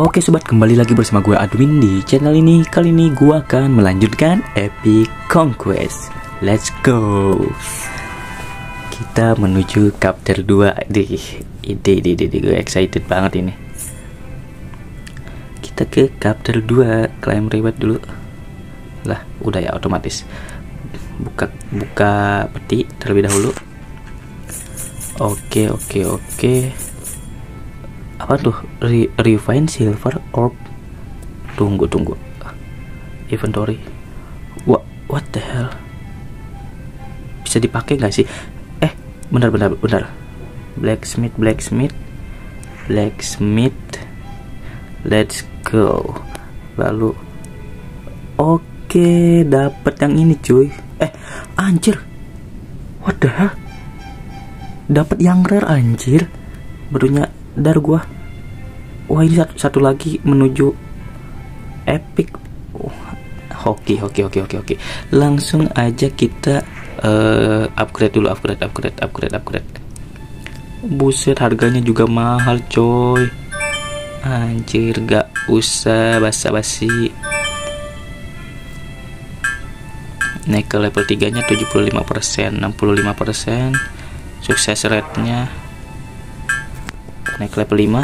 Oke sobat, kembali lagi bersama gue Adwin di channel ini. Kali ini gue akan melanjutkan Epic Conquest. Let's go. Kita menuju chapter 2. Gue excited banget ini. Kita ke chapter 2. Claim reward dulu. Lah, udah ya otomatis. Buka peti terlebih dahulu. Oke. Apa tuh? Refine silver orb. Tunggu. Inventory. What the hell? Bisa dipakai nggak sih? Bentar. Blacksmith. Let's go. Lalu oke, dapat yang ini cuy. Anjir. What the hell? Dapat yang rare anjir. Barunya dar gua. Wah, ini satu lagi menuju epic. Oke. Langsung aja kita upgrade dulu. Upgrade. Buset, harganya juga mahal coy. Anjir, gak usah basa-basi. Naik ke level 3 nya 75%, 65%. Sukses rate-nya. Naik ke level 5.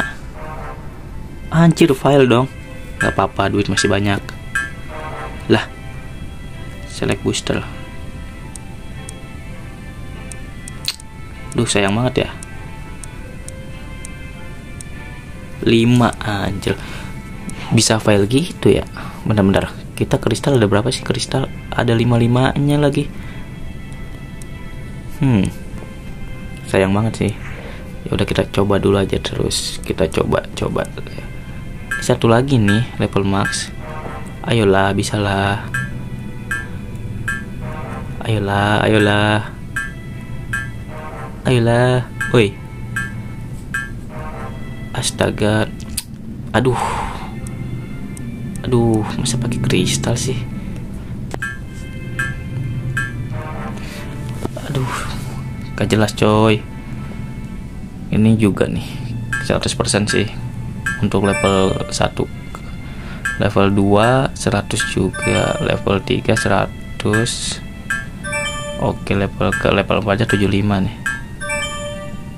Anjir, file dong. Gak apa-apa, duit masih banyak. Lah, select booster. Duh, sayang banget ya. 5, anjir. Bisa file gitu ya. Bentar. Kita kristal ada berapa sih? Kristal ada 55-nya lagi. Sayang banget sih. Ya udah, kita coba dulu aja terus. Kita coba. Satu lagi nih level max. Ayolah, bisalah. Ayolah. Woi. Astaga. Aduh, masa pakai kristal sih? Aduh, gak jelas coy. Ini juga nih 100% sih untuk level 1. Level 2 100 juga, level 3 100. Oke, level 4 aja 75 nih.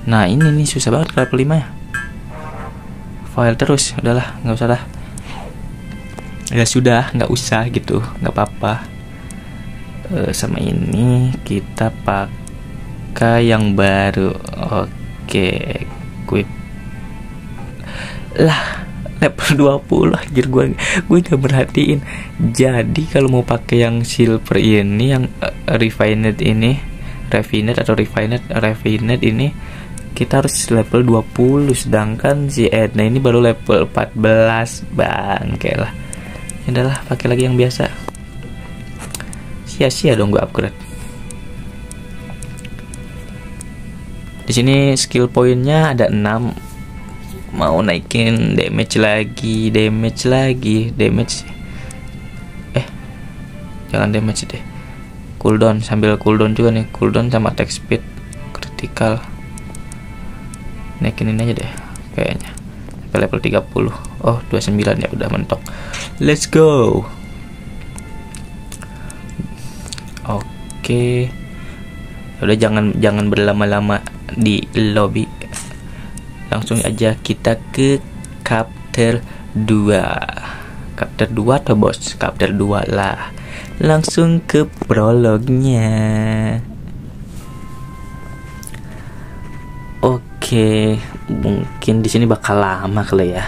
Nah, ini nih susah banget ke level 5 ya. File terus, udahlah, nggak usah lah. Ya sudah, nggak usah gitu, nggak apa-apa. Sama ini kita pakai yang baru. Oke, quick lah, level 20. Anjir, gue nggak merhatiin. Jadi kalau mau pakai yang silver ini, yang refined ini, kita harus level 20, sedangkan si Edna ini baru level 14. Bangke lah. Ya udahlah, pakai lagi yang biasa. Sia-sia dong gue upgrade. Di sini skill pointnya ada 6. Mau naikin damage lagi. Jangan damage deh. Cooldown, sambil cooldown juga nih. Cooldown sama attack speed, critical. Naikin ini aja deh kayaknya sampai level 30. 29 ya, udah mentok. Let's go. Oke. Udah, jangan berlama-lama di lobby. Langsung aja kita ke chapter 2. Chapter 2 atau bos? Chapter 2 lah. Langsung ke prolognya. Oke, mungkin di sini bakal lama kali ya.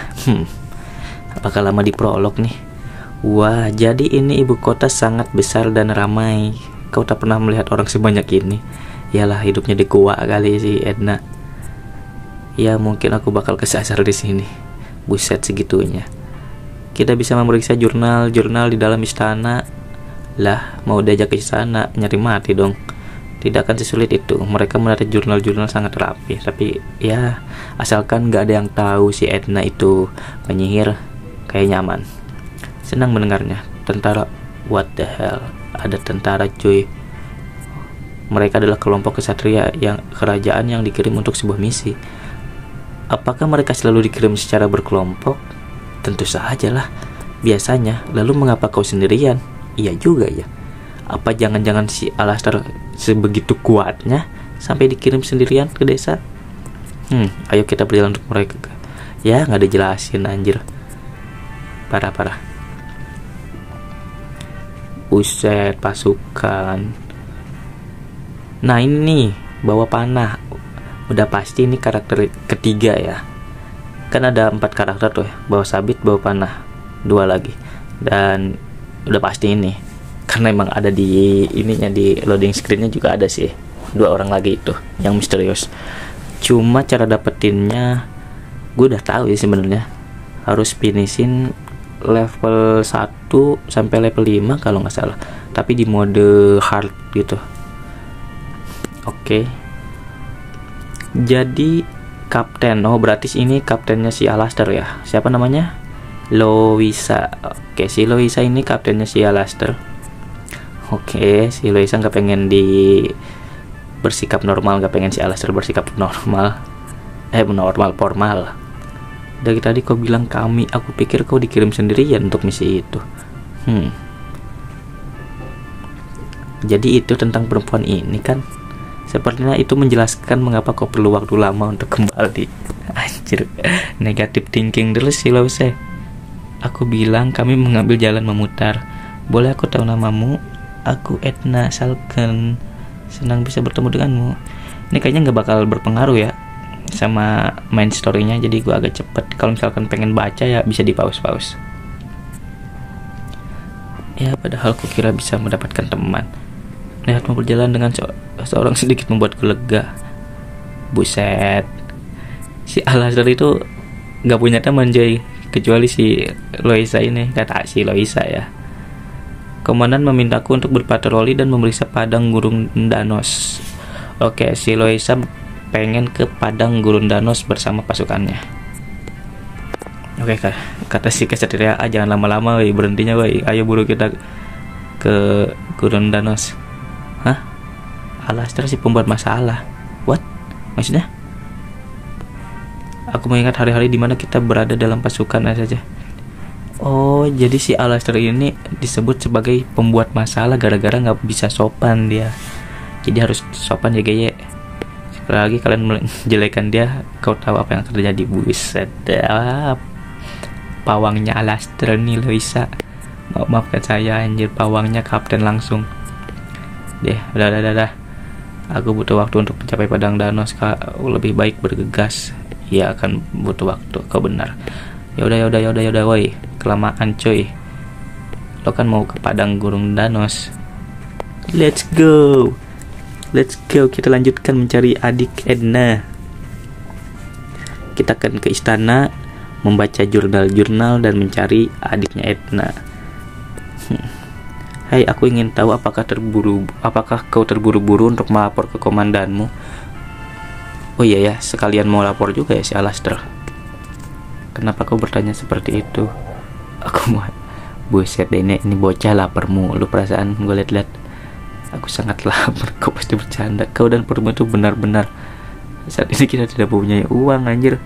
Bakal lama di prolog nih. Wah, jadi ini ibu kota sangat besar dan ramai. Kau tak pernah melihat orang sebanyak ini. Yalah, hidupnya di gua kali si Edna. Ya, mungkin aku bakal kesasar di sini. Buset, segitunya. Kita bisa memeriksa jurnal di dalam istana. Lah, mau diajak ke istana, nyari mati dong. Tidak akan sesulit itu. Mereka menarik jurnal sangat rapi. Tapi ya, asalkan gak ada yang tahu si Edna itu penyihir, kayaknya aman. Senang mendengarnya. Tentara, what the hell? Ada tentara cuy. Mereka adalah kelompok kesatria kerajaan yang dikirim untuk sebuah misi. Apakah mereka selalu dikirim secara berkelompok? tentu saja lah. Biasanya. Lalu mengapa kau sendirian? Iya juga ya. Apa jangan-jangan si Alastair sebegitu kuatnya sampai dikirim sendirian ke desa? Ayo kita berjalan untuk mereka. Ya nggak dijelasin anjir. Parah. Buset, pasukan. Nah ini bawa panah. Udah pasti ini karakter ketiga ya. Kan ada 4 karakter tuh ya. Bawa sabit, bawa panah, 2 lagi. Dan udah pasti ini. Karena emang ada di ininya, di loading screennya juga ada sih 2 orang lagi itu yang misterius. Cuma cara dapetinnya gue udah tahu ya sebenarnya. Harus finishin level 1 sampai level 5 kalau nggak salah. Tapi di mode hard gitu. Oke. Jadi kapten, berarti ini kaptennya si Alastair ya. Siapa namanya? Louisa. Oke, si Louisa ini kaptennya si Alastair. Oke, si Louisa nggak pengen bersikap normal, nggak pengen si Alastair bersikap normal. Formal. Dari tadi kau bilang kami, aku pikir kau dikirim sendirian untuk misi itu. Jadi itu tentang perempuan ini kan? Sepertinya itu menjelaskan mengapa kau perlu waktu lama untuk kembali. Anjir, negatif thinking dulu sih lo sih. Aku bilang kami mengambil jalan memutar. Boleh aku tahu namamu? Aku Edna Salken. Senang bisa bertemu denganmu. Ini kayaknya nggak bakal berpengaruh ya sama main story-nya, jadi gue agak cepet. Kalau misalkan pengen baca ya bisa di pause. Ya padahal ku kira bisa mendapatkan teman. Lihatmu berjalan dengan seorang sedikit membuatku lega. Buset, si Alastair itu gak punya teman Joy, kecuali si Louisa ini, kata si Louisa ya. Komandan memintaku untuk berpatroli dan memeriksa padang gurun Danos. Oke, si Louisa pengen ke padang gurun Danos bersama pasukannya. Oke, kata si Kesatria, jangan lama-lama woi, berhentinya woi. Ayo buru kita ke gurun Danos. Hah? Alastair si pembuat masalah. What? Maksudnya? Aku mengingat hari-hari dimana kita berada dalam pasukan saja. Oh, jadi si Alastair ini disebut sebagai pembuat masalah gara-gara gak bisa sopan dia. Jadi harus sopan ya gaya. Sekali lagi kalian menjelekan dia, kau tahu apa yang terjadi. Buset. Pawangnya Alastair nih Louisa. Maafkan saya anjir, pawangnya kapten langsung. Udah. Aku butuh waktu untuk mencapai padang Danos. Kau lebih baik bergegas. Iya akan butuh waktu. Kau benar. Yaudah, woi. Kelamaan cuy. Lo kan mau ke padang gurun Danos. Let's go. Kita lanjutkan mencari adik Edna. Kita akan ke istana, membaca jurnal dan mencari adiknya Edna. Hai, aku ingin tahu apakah kau terburu-buru untuk melapor ke komandanmu? Oh iya ya, sekalian mau lapor juga ya si Alastair. Kenapa kau bertanya seperti itu? Aku mau. Buset deh, ini bocah lapar mulu perasaan gue liat-liat. Aku sangat lapar. Kau pasti bercanda. Kau dan perempuan itu benar-benar. Saat ini kita tidak punya uang anjir.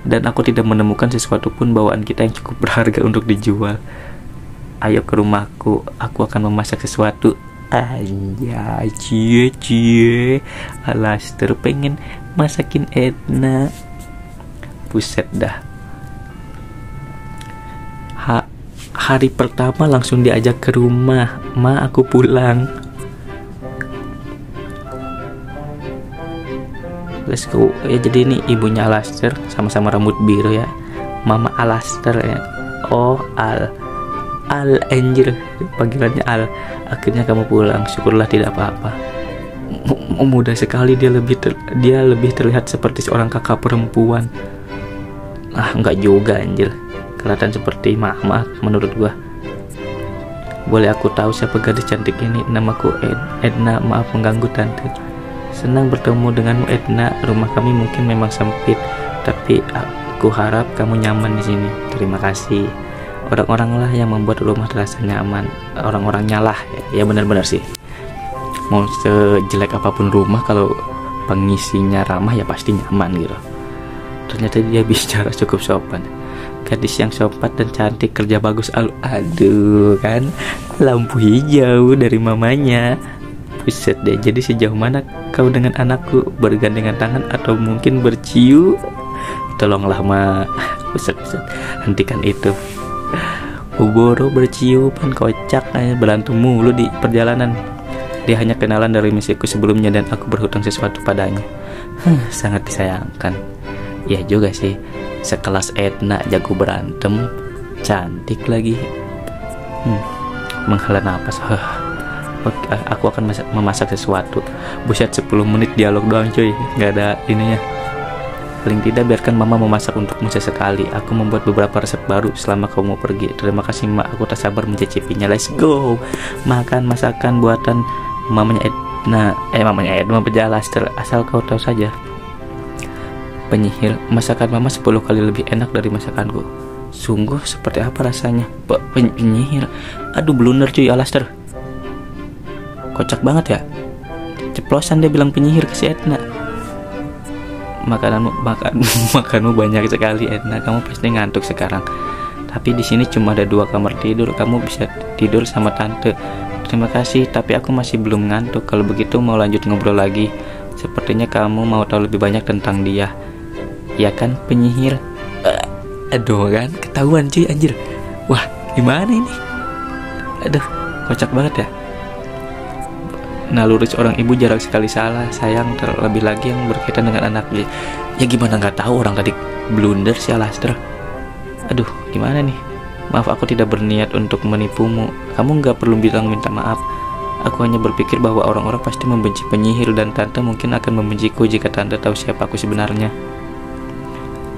Dan aku tidak menemukan sesuatu pun bawaan kita yang cukup berharga untuk dijual. Ayo ke rumahku, aku akan memasak sesuatu. Anjay, cie. Alastair pengen masakin Edna. Buset dah. Hari pertama langsung diajak ke rumah. Ma, aku pulang. Let's go. Ya jadi ini ibunya Alastair, sama-sama rambut biru ya. Mama Alastair ya. Oh, Al anjir, panggilannya Al. Akhirnya kamu pulang, syukurlah tidak apa-apa. Mudah sekali, dia lebih terlihat seperti seorang kakak perempuan. Enggak juga anjir, kelihatan seperti mama menurut gua. Boleh aku tahu siapa gadis cantik ini? Namaku Edna, maaf mengganggu tante. Senang bertemu denganmu Edna. Rumah kami mungkin memang sempit, tapi aku harap kamu nyaman di sini. Terima kasih. Orang-orang lah yang membuat rumah terasa nyaman. Orang-orangnya lah ya benar-benar sih. Mau sejelek apapun rumah, kalau pengisinya ramah ya pasti nyaman gitu. Ternyata dia bicara cukup sopan. gadis yang sopan dan cantik, kerja bagus. Aduh kan, lampu hijau dari mamanya. Buset deh, jadi sejauh mana kau dengan anakku? Bergandengan tangan atau mungkin bercium? Tolonglah ma. Buset, hentikan itu. Uboro berciuman, kocak, berantem mulu di perjalanan. Dia hanya kenalan dari misiku sebelumnya dan aku berhutang sesuatu padanya. Sangat disayangkan. Ya juga sih, sekelas Edna jago berantem, cantik lagi. Menghela napas. Aku akan memasak sesuatu. Buset, 10 menit dialog doang cuy, gak ada ininya. Paling tidak biarkan mama memasak untukmu sesekali. Aku membuat beberapa resep baru selama kau mau pergi. Terima kasih mak, aku tak sabar mencicipinya. Let's go. Makan masakan buatan mamanya Edna. Mamanya Edna Alastair. Asal kau tahu saja, penyihir, masakan mama 10 kali lebih enak dari masakanku. Sungguh, seperti apa rasanya? Penyihir. Aduh, blunder cuy Alastair. Kocak banget ya. Ceplosan dia bilang penyihir ke si Edna. Makanmu banyak sekali Edna. Kamu pasti ngantuk sekarang. Tapi di sini cuma ada 2 kamar tidur. Kamu bisa tidur sama tante. Terima kasih, tapi aku masih belum ngantuk. Kalau begitu mau lanjut ngobrol lagi. Sepertinya kamu mau tahu lebih banyak tentang dia. Ya kan penyihir? Aduh kan, ketahuan cuy anjir. Wah, gimana ini? Aduh, kocak banget ya. Naluri seorang ibu jarang sekali salah. Sayang, terlebih lagi yang berkaitan dengan anaknya. Ya gimana nggak tahu, orang tadi blunder si Alastair. Aduh, gimana nih? Maaf, aku tidak berniat untuk menipumu. Kamu nggak perlu bilang minta maaf. Aku hanya berpikir bahwa orang-orang pasti membenci penyihir dan tante mungkin akan membenciku jika tante tahu siapa aku sebenarnya.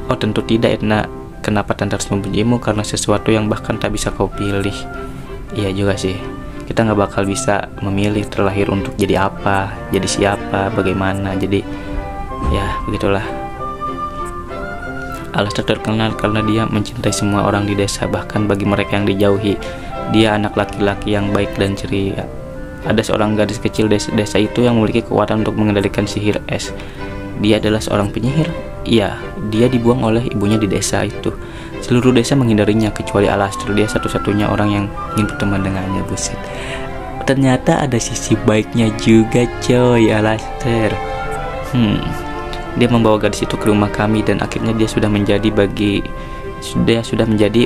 Oh tentu tidak Edna. Kenapa tante harus membencimu? Karena sesuatu yang bahkan tak bisa kau pilih. Iya juga sih. Kita nggak bakal bisa memilih terlahir untuk jadi apa, jadi siapa, bagaimana. Jadi ya begitulah. Alastair terkenal karena dia mencintai semua orang di desa, bahkan bagi mereka yang dijauhi. Dia anak laki-laki yang baik dan ceria. Ada seorang gadis kecil desa itu yang memiliki kekuatan untuk mengendalikan sihir es. Dia adalah seorang penyihir. Iya, dia dibuang oleh ibunya di desa itu. Seluruh desa menghindarinya kecuali Alastair. Dia satu-satunya orang yang ingin berteman dengannya. Buset. Ternyata ada sisi baiknya juga coy Alastair. Dia membawa gadis itu ke rumah kami dan akhirnya dia sudah menjadi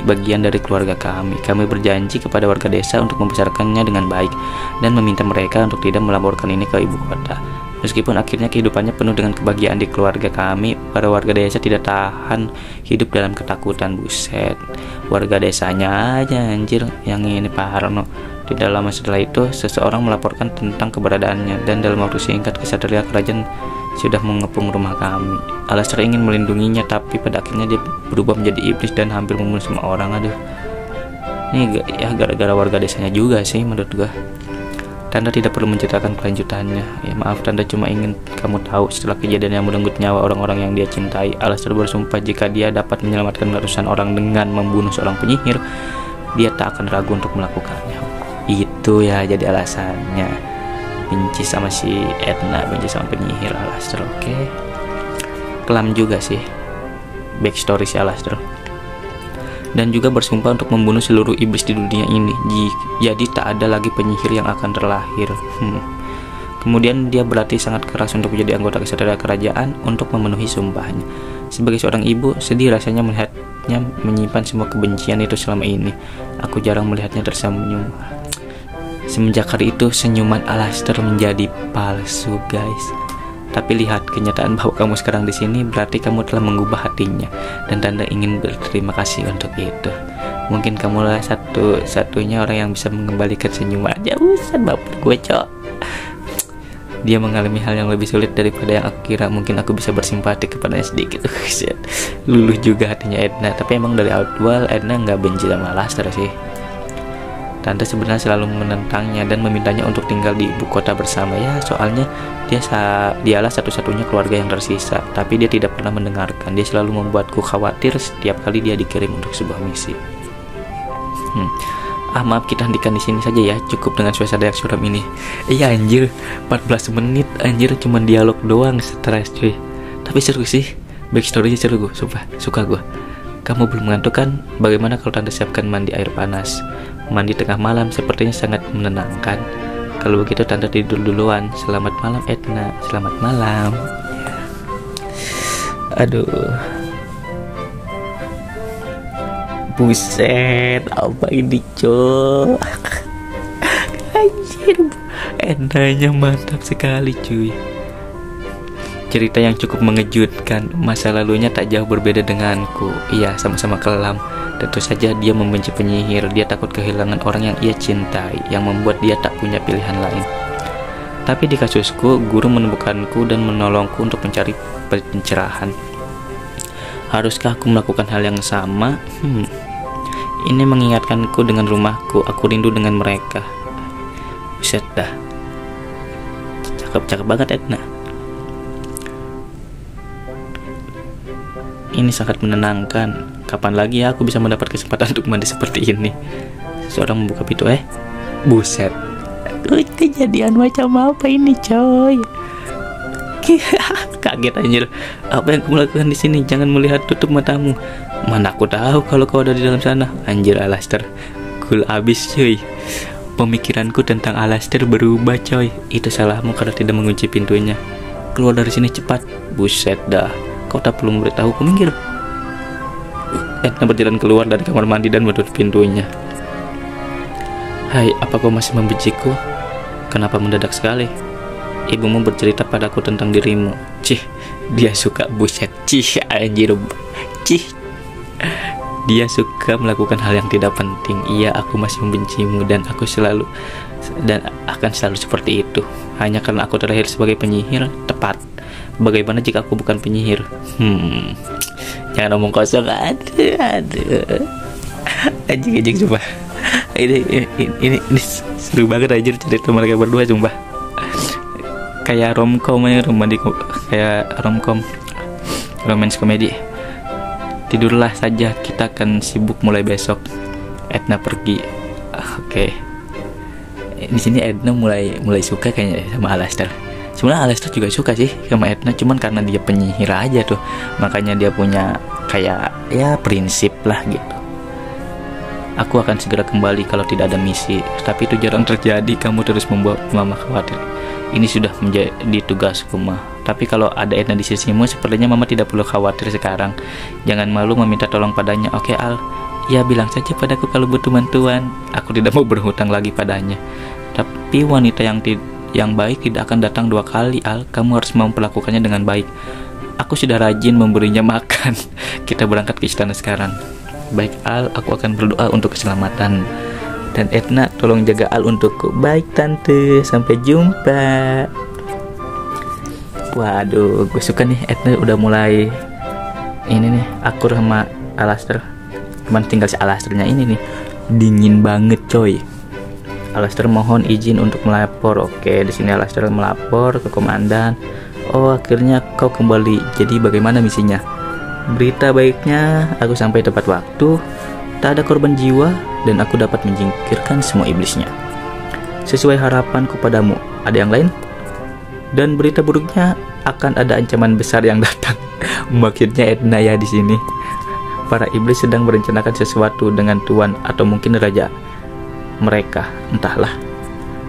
bagian dari keluarga kami. Kami berjanji kepada warga desa untuk membesarkannya dengan baik dan meminta mereka untuk tidak melaporkan ini ke ibu kota. Meskipun akhirnya kehidupannya penuh dengan kebahagiaan di keluarga kami, para warga desa tidak tahan hidup dalam ketakutan. Buset, warga desanya aja anjir yang ini parno. Tidak lama setelah itu, seseorang melaporkan tentang keberadaannya dan dalam waktu singkat kesatria kerajaan sudah mengepung rumah kami. Alastair ingin melindunginya, tapi pada akhirnya dia berubah menjadi iblis dan hampir membunuh semua orang. Aduh, ini ya gara-gara warga desanya juga sih menurut gua. Tanda tidak perlu menceritakan kelanjutannya. Ya maaf, Tanda cuma ingin kamu tahu setelah kejadian yang merenggut nyawa orang-orang yang dia cintai. Alastair bersumpah jika dia dapat menyelamatkan ratusan orang dengan membunuh seorang penyihir, dia tak akan ragu untuk melakukannya. Itu ya jadi alasannya benci sama si Edna, benci sama penyihir Alastair. Oke. Kelam juga sih backstory si Alastair. Dan juga bersumpah untuk membunuh seluruh iblis di dunia ini. Jadi tak ada lagi penyihir yang akan terlahir. Kemudian dia berlatih sangat keras untuk menjadi anggota kesatria kerajaan untuk memenuhi sumpahnya. Sebagai seorang ibu, sedih rasanya melihatnya menyimpan semua kebencian itu selama ini. Aku jarang melihatnya tersenyum. Semenjak hari itu, senyuman Alastair menjadi palsu, guys. Tapi lihat kenyataan bahwa kamu sekarang di sini, berarti kamu telah mengubah hatinya dan Tanda ingin berterima kasih untuk itu. Mungkin kamulah satu-satunya orang yang bisa mengembalikan senyuman. Jauhan baper gue cok. Dia mengalami hal yang lebih sulit daripada yang aku kira. Mungkin aku bisa bersimpati kepadanya sedikit. Luluh juga hatinya Edna. Tapi emang dari awal Edna nggak benci sama Alastair sih. Tante sebenarnya selalu menentangnya dan memintanya untuk tinggal di ibu kota bersama. Ya soalnya dialah satu-satunya keluarga yang tersisa. Tapi dia tidak pernah mendengarkan. Dia selalu membuatku khawatir setiap kali dia dikirim untuk sebuah misi. Maaf, kita hentikan di sini saja ya. Cukup dengan suasana yang suram ini. Iya anjir, 14 menit anjir, cuma dialog doang, stres cuy. Tapi seru sih, backstory-nya seru gue, sumpah, suka gue. Kamu belum ngantuk kan? Bagaimana kalau tante siapkan mandi air panas? Mandi tengah malam sepertinya sangat menenangkan. Kalau begitu tante tidur duluan. Selamat malam Edna. Selamat malam. Aduh. Buset, apa ini cok? Anjir, Ednanya mantap sekali cuy. Cerita yang cukup mengejutkan. Masa lalunya tak jauh berbeda denganku. Iya, sama-sama kelam. Tentu saja dia membenci penyihir. Dia takut kehilangan orang yang ia cintai, yang membuat dia tak punya pilihan lain. Tapi di kasusku, guru menemukanku dan menolongku untuk mencari pencerahan. Haruskah aku melakukan hal yang sama? Ini mengingatkanku dengan rumahku. Aku rindu dengan mereka. Buset dah. Cakep banget Edna. Ini sangat menenangkan. Kapan lagi ya aku bisa mendapat kesempatan untuk mandi seperti ini? Seorang membuka pintu. Buset. Kejadian macam apa ini coy? Kaget anjir. Apa yang kamu lakukan di sini? Jangan melihat, tutup matamu. Mana aku tahu kalau kau ada di dalam sana. Anjir Alastair. Cool abis cuy. Pemikiranku tentang Alastair berubah coy. Itu salahmu karena tidak mengunci pintunya. Keluar dari sini cepat. Buset dah. Kau tak perlu memberitahuku, minggir. Edna berjalan keluar dari kamar mandi dan menutup pintunya. Hai, apa kau masih membenciku? Kenapa mendadak sekali? Ibumu bercerita padaku tentang dirimu. Cih, dia suka buset. Cih, anjir. Cih. Dia suka melakukan hal yang tidak penting. Iya, aku masih membencimu dan akan selalu seperti itu. Hanya karena aku terlahir sebagai penyihir, tepat. Bagaimana jika aku bukan penyihir? Jangan ngomong kosong. Aduh. Anjing sumpah. Ini seru banget anjir cerita mereka berdua sumpah. Kayak romcom kayak romcom romance komedi. Tidurlah saja, kita akan sibuk mulai besok. Edna pergi. Oke. Di sini Edna mulai suka kayaknya sama Alastair. Sebenarnya Alastair juga suka sih sama Edna, cuman karena dia penyihir aja tuh, makanya dia punya kayak ya prinsip lah gitu. Aku akan segera kembali kalau tidak ada misi, tapi itu jarang terjadi. Kamu terus membuat mama khawatir. Ini sudah menjadi tugasku mah. Tapi kalau ada Edna di sisimu, sepertinya mama tidak perlu khawatir sekarang. Jangan malu meminta tolong padanya. Oke Al, ya bilang saja padaku kalau butuh bantuan. Aku tidak mau berhutang lagi padanya. Tapi wanita yang baik tidak akan datang dua kali Al. Kamu harus memperlakukannya dengan baik. Aku sudah rajin memberinya makan. Kita berangkat ke istana sekarang. Baik Al, aku akan berdoa untuk keselamatan. Dan Edna, tolong jaga Al untukku. Baik tante, sampai jumpa. Waduh, gue suka nih Edna udah mulai ini nih akur sama Alastair. Cuman tinggal si Alastairnya ini nih dingin banget coy. Alastair mohon izin untuk melapor. Oke, di sini Alastair melapor ke komandan. Oh, akhirnya kau kembali. Jadi bagaimana misinya? Berita baiknya, aku sampai tepat waktu. Tak ada korban jiwa dan aku dapat menyingkirkan semua iblisnya. Sesuai harapanku padamu. Ada yang lain? Dan berita buruknya, akan ada ancaman besar yang datang. Maksudnya Edna ya di sini. Para iblis sedang merencanakan sesuatu dengan tuan atau mungkin raja mereka, entahlah.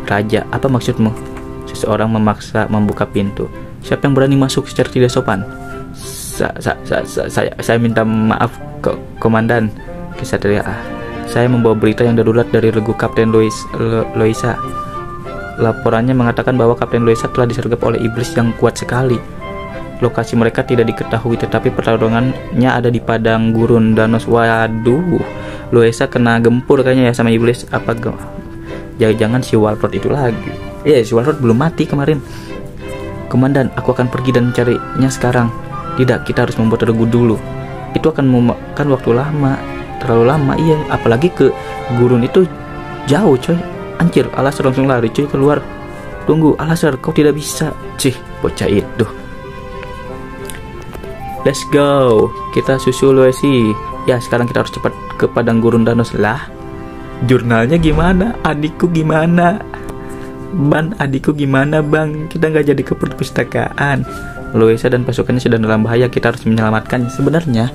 Raja, apa maksudmu? Seseorang memaksa membuka pintu. Siapa yang berani masuk secara tidak sopan? Saya minta maaf komandan. Kesatria, saya membawa berita yang darurat dari regu Kapten Loisa. Laporannya mengatakan bahwa Kapten Loisa telah disergap oleh iblis yang kuat sekali. Lokasi mereka tidak diketahui, tetapi pertarungannya ada di padang gurun Danos. Waduh, Loisa kena gempur kayaknya ya sama iblis. Apa jangan-jangan si Walrod itu lagi? Si Walrod belum mati kemarin. Komandan, aku akan pergi dan mencarinya sekarang. Tidak, kita harus membuat regu dulu. Itu akan memakan waktu lama, terlalu lama. Iya, apalagi ke gurun itu jauh coy. Anjir, Alastair langsung lari cuy keluar. Tunggu Alastair, kau tidak bisa. Cih, bocah itu. Let's go, kita susul Loisi. Ya, sekarang kita harus cepat ke padang gurun Danos lah. Jurnalnya gimana? Adikku gimana? Ban, adikku gimana bang? Kita nggak jadi ke perpustakaan. Loisa dan pasukannya sudah dalam bahaya. Kita harus menyelamatkannya. Sebenarnya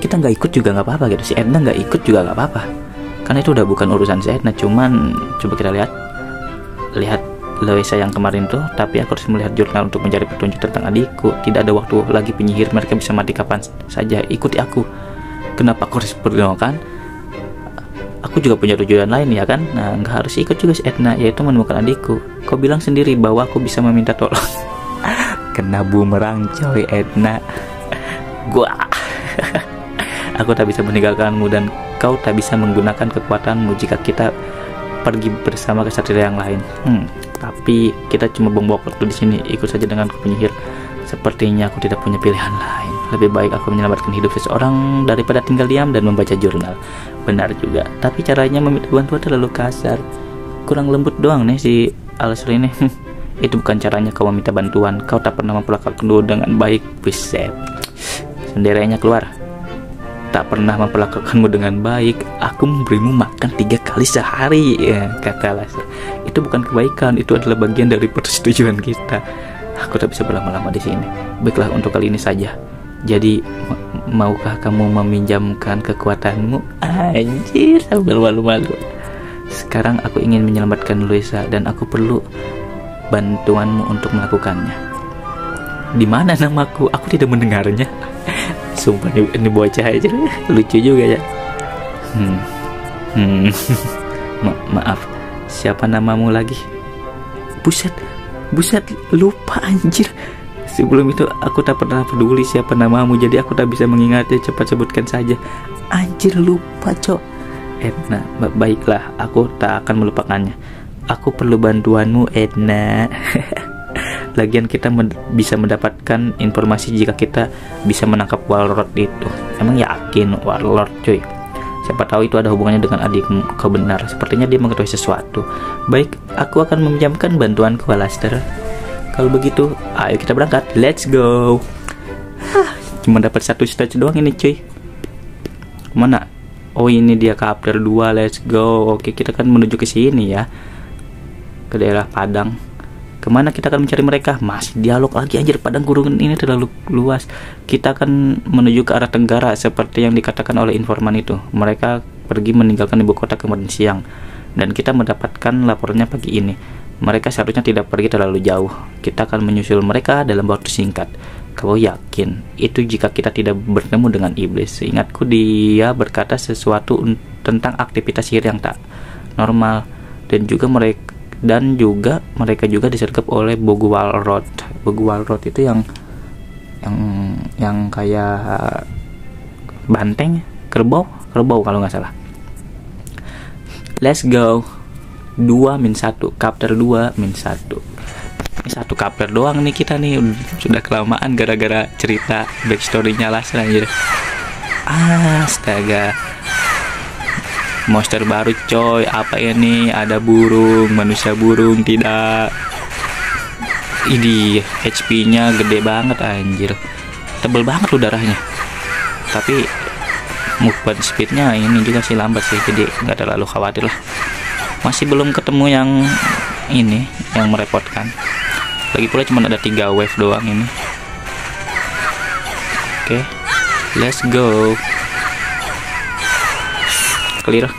kita nggak ikut juga nggak apa-apa gitu, si Edna nggak ikut juga nggak apa-apa, karena itu udah bukan urusan si Edna. Cuman coba kita lihat Loisa yang kemarin tuh, tapi aku harus melihat jurnal untuk mencari petunjuk tentang adikku. Tidak ada waktu lagi penyihir, mereka bisa mati kapan saja. Ikuti aku. Kenapa aku harus berdoa kan? Aku juga punya tujuan lain ya kan. Nah, nggak harus ikut juga si Edna, yaitu menemukan adikku. Kau bilang sendiri bahwa aku bisa meminta tolong. Kena bumerang coy Edna. Gua aku tak bisa meninggalkanmu dan kau tak bisa menggunakan kekuatanmu jika kita pergi bersama ke satria yang lain. Tapi kita cuma buang waktu di sini. Ikut saja dengan penyihir. Sepertinya aku tidak punya pilihan lain. Lebih baik aku menyelamatkan hidup seseorang daripada tinggal diam dan membaca jurnal. Benar juga. Tapi caranya meminta bantuan terlalu kasar. Kurang lembut doang nih si Alasur ini. Itu bukan caranya kau meminta bantuan. Kau tak pernah memperlakukanku dengan baik. Buset. Senderanya keluar. Tak pernah memperlakukanmu dengan baik. Aku memberimu makan 3 kali sehari, ya, kata Alasur. Itu bukan kebaikan, itu adalah bagian dari persetujuan kita. Aku tak bisa berlama-lama di sini. Baiklah, untuk kali ini saja. Jadi, maukah kamu meminjamkan kekuatanmu? Anjir, sambil malu-malu. Sekarang aku ingin menyelamatkan Loisa dan aku perlu bantuanmu untuk melakukannya. Di mana namaku? Aku tidak mendengarnya. Sumpah ini bocah aja lucu juga ya. Maaf, siapa namamu lagi? Buset, lupa anjir. Sebelum itu aku tak pernah peduli siapa namamu, jadi aku tak bisa mengingatnya. Cepat sebutkan saja. Anjir, lupa cok. Edna, baiklah, aku tak akan melupakannya. Aku perlu bantuanmu Edna. Lagian kita bisa mendapatkan informasi jika kita bisa menangkap Warlord itu. Emang yakin Warlord cuy? Siapa tahu itu ada hubungannya dengan adikmu. Kau benar, sepertinya dia mengetahui sesuatu. Baik, aku akan meminjamkan bantuanku Alastor. Kalau begitu, ayo kita berangkat. Let's go. Cuma dapat 1 stage doang ini cuy. Mana? Oh ini dia Kapter 2. Let's go. Oke, kita kan menuju ke sini ya. Ke daerah Padang. Kemana kita akan mencari mereka? Masih dialog lagi anjir. Padang gurun ini terlalu luas. Kita akan menuju ke arah tenggara seperti yang dikatakan oleh informan itu. Mereka pergi meninggalkan ibu kota kemarin siang, dan kita mendapatkan laporannya pagi ini. Mereka seharusnya tidak pergi terlalu jauh. Kita akan menyusul mereka dalam waktu singkat. Kau yakin itu jika kita tidak bertemu dengan iblis? Seingatku dia berkata sesuatu tentang aktivitas sihir yang tak normal, dan juga mereka juga disergap oleh Bogu Walrod. Bogu Walrod itu yang kayak banteng, kerbau kalau nggak salah. Let's go. 2-1, Kapter 2-1. Ini 1 Kapter doang nih kita nih. Sudah kelamaan gara-gara cerita backstory-nya lah anjir. Astaga. Monster baru coy. Apa ini? Ada burung, manusia burung tidak. Ini HP-nya gede banget anjir. Tebel banget udaranya. Tapi movement speed-nya ini juga sih lambat sih, jadi nggak terlalu khawatir lah. Masih belum ketemu yang ini, yang merepotkan. Lagi pula cuma ada 3 wave doang ini. Oke, let's go. Clear.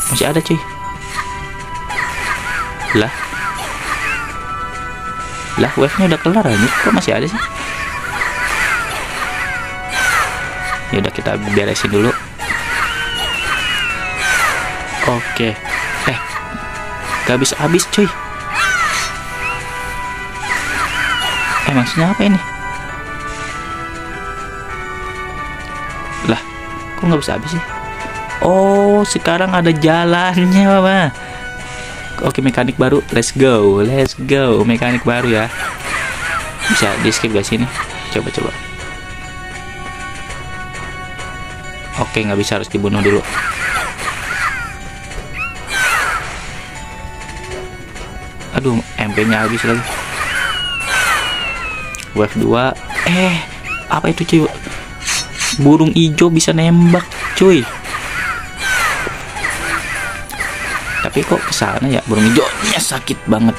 Masih ada cuy. Lah wave-nya udah kelar aja. Kok masih ada sih? Ya udah, kita beresin dulu. Oke. Gak habis cuy. Maksudnya apa ini? Lah, kok nggak bisa habis sih? Oh, sekarang ada jalannya, Mama. Oke, mekanik baru. Let's go. Mekanik baru ya. Bisa di skip gak sini? Coba. Oke, nggak bisa, harus dibunuh dulu. Aduh, MP-nya habis lagi. Wave 2. Apa itu cuy? Burung hijau bisa nembak cuy. Tapi kok kesana ya, burung hijaunya sakit banget.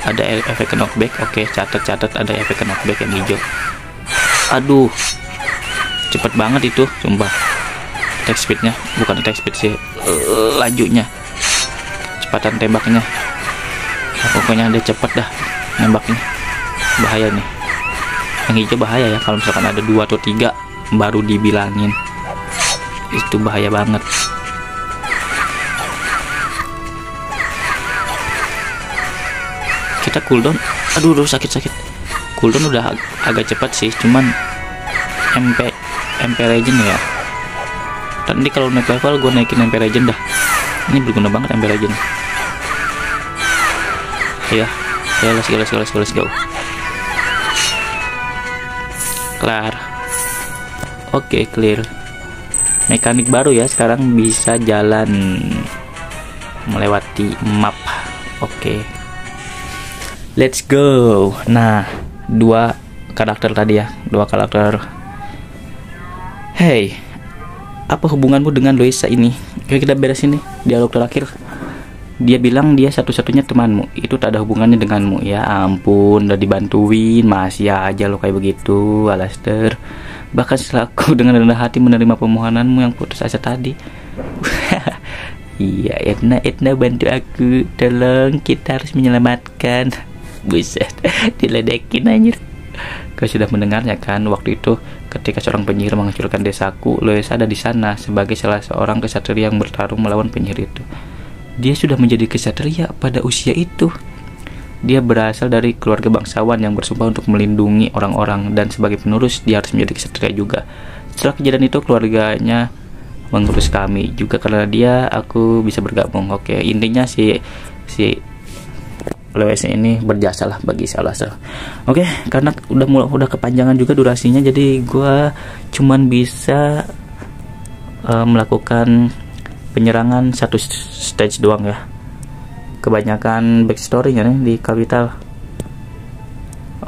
Ada efek knockback. Oke, catat ada efek knockback yang hijau. Aduh, cepet banget itu, sumpah. Attack speednya, bukan attack speed sih, lajunya, kecepatan tembaknya. Pokoknya dia cepet dah nembaknya. Bahaya nih. Yang hijau bahaya ya, kalau misalkan ada 2 atau 3 baru dibilangin. Itu bahaya banget. Kita cooldown, aduh sakit. Cooldown udah agak cepat sih, cuman MP Legend ya. Nanti kalau naik level gue naikin MP Legend dah. Ini berguna banget MP Legend. Ya, let's go. Kelar. Oke, clear. Mekanik baru ya, sekarang bisa jalan melewati map. Oke. Let's go. Nah, 2 karakter tadi ya, 2 karakter. Hey, apa hubunganmu dengan Louisa ini? Kita beresin nih dialog terakhir. Dia bilang dia satu-satunya temanmu. Itu tak ada hubungannya denganmu. Ya ampun, udah dibantuin masih aja lo kayak begitu, Alastair. Bahkan setelah aku dengan rendah hati menerima permohonanmu yang putus asa tadi. Iya, Edna bantu aku. Tolong, kita harus menyelamatkan. Buset, diledekin anjir. Kau sudah mendengarnya kan, waktu itu ketika seorang penyihir menghancurkan desaku, Louisa ada di sana sebagai salah seorang kesatria yang bertarung melawan penyihir itu. Dia sudah menjadi kesatria pada usia itu. Dia berasal dari keluarga bangsawan yang bersumpah untuk melindungi orang-orang, dan sebagai penerus dia harus menjadi kesatria juga. Setelah kejadian itu keluarganya mengurus kami juga, karena dia aku bisa bergabung. Oke, intinya si Louisa ini berjasa lah bagi Alastair. Oke, karena udah kepanjangan juga durasinya, jadi gua cuman bisa melakukan penyerangan 1 stage doang ya. Kebanyakan backstory-nya nih di Capital.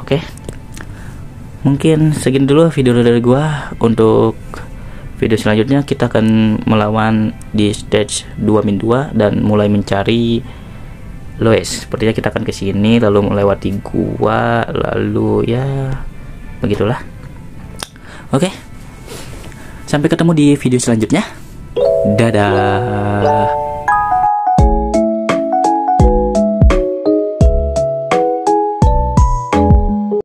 Oke. Mungkin segini dulu video dari gua. Untuk video selanjutnya kita akan melawan di stage 2-2 dan mulai mencari Louis. Sepertinya kita akan ke sini lalu melewati gua, lalu ya begitulah. Oke. Sampai ketemu di video selanjutnya. Dadah.